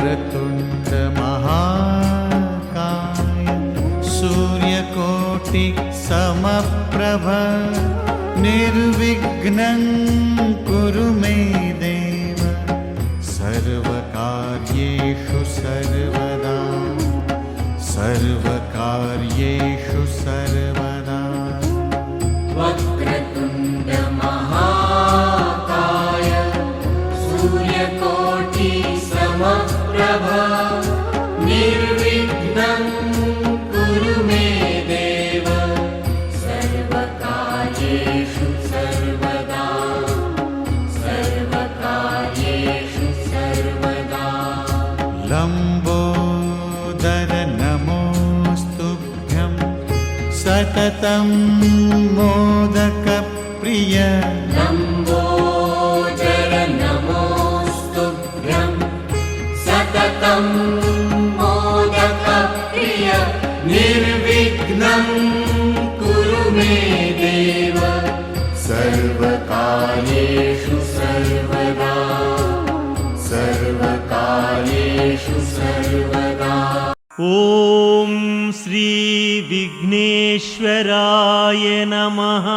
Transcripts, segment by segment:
वक्रतुण्ड महाकाय सूर्यकोटि समप्रभ निर्विघ्नं कुरु मे देव सर्वकार्येषु सर्वदा सर्वकार्येषु सर्वदा। वक्रतुण्ड महाकाय सूर्यकोटि समप्रभ निर्विघ्नं कुरु मे देव सर्वकार्येषु सर्वदा सर्वकार्येषु सर्वदा। लम्बोदर नमोस्तुभ्यं सततं मोदकप्रिय। लम्बोदर नमोस्तुभ्यं सततं मोदकप्रिय निर्विघ्नं कुरु मे देव सर्वकार्येषु सर्वदा सर्वकार्येषु सर्वदा। ॐ श्री विघ्नेश्वराय नमः।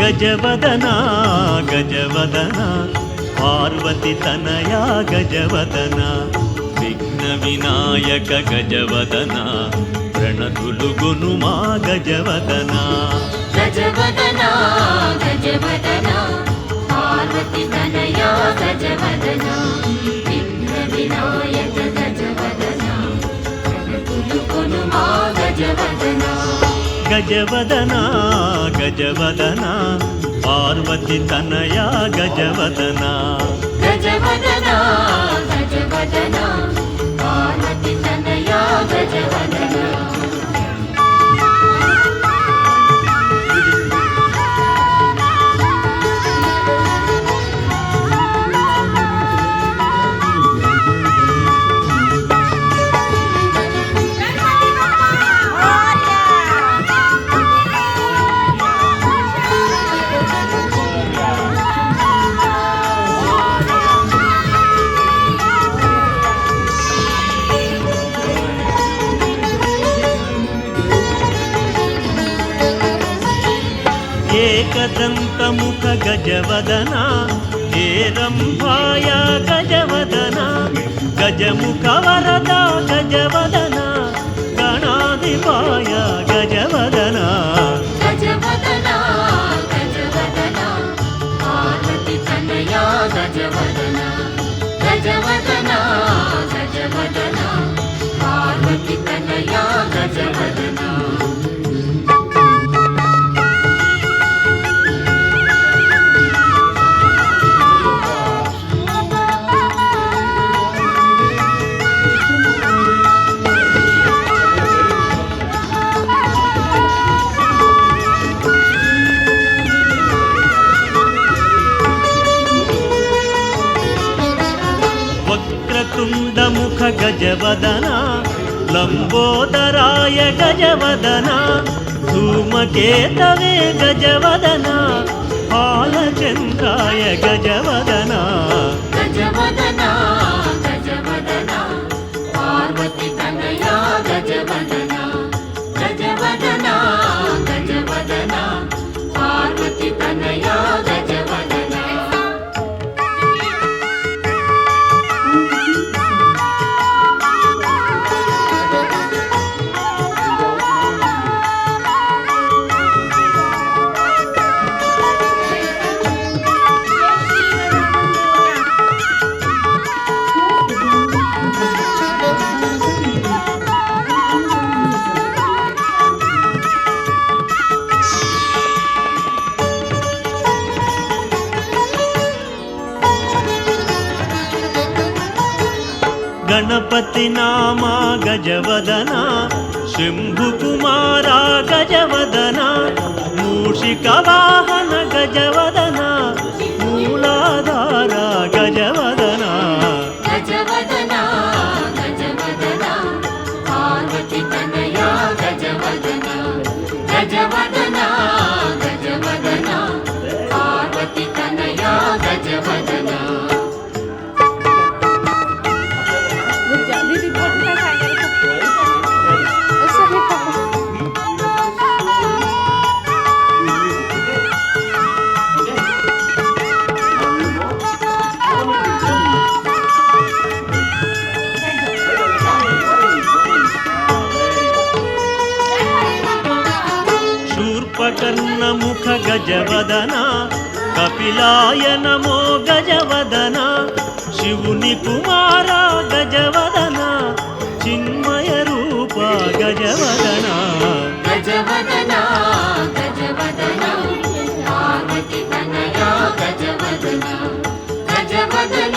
गजवदना गजवदना पार्वती तनया गजवदना विघ्न विनायक गजवदना प्रणतुलुगुनुमा गजवदना। गजवदना गजवदना पार्वती तनया गजवदना विघ्न विनायक गजवदना प्रणतुलुगुनुमा गजवदना। गजवदना गजवदना पार्वती तनया गजवदना। गजवदना गजवदना पार्वती तनया गजवदना। एकदन्तमुख गजवदना हेरम्भाय गजवदना गजमुखवरदा गजवदना गणाधिपाय गजवदना। गजवदना गजवदना पार्वती तनया गजवदना। गजवदना गजवदना पार्वती तनया गजवदना। वक्रतुण्डमुख गजवदना लम्बोदराय गजवदना धूमकेतवे गजवदना बालचन्द्राय गजवदना। गजवदना गजवदना पार्वती तनया गजवदना। गजवदना गजवदना पार्वती तनया गजवदना। నామ గజవదన శంభుకుమార గజవదన మూషిక వాహన గజవదన మూలాధార గజవదన గజవదన గజవదన పార్వతి తనయా గజవదన గజవదన గజవదన పార్వతి తనయా గజవదన दीदी फोटो का ऐसा है శూర్పకర్ణ ముఖ గజవదన కపిలాయ నమో గజవదన శివుని కుమార గజవదన చిన్మయ రూప గజవదన గజవదన గజవదన పార్వతి తనయా గజవదన గజవదన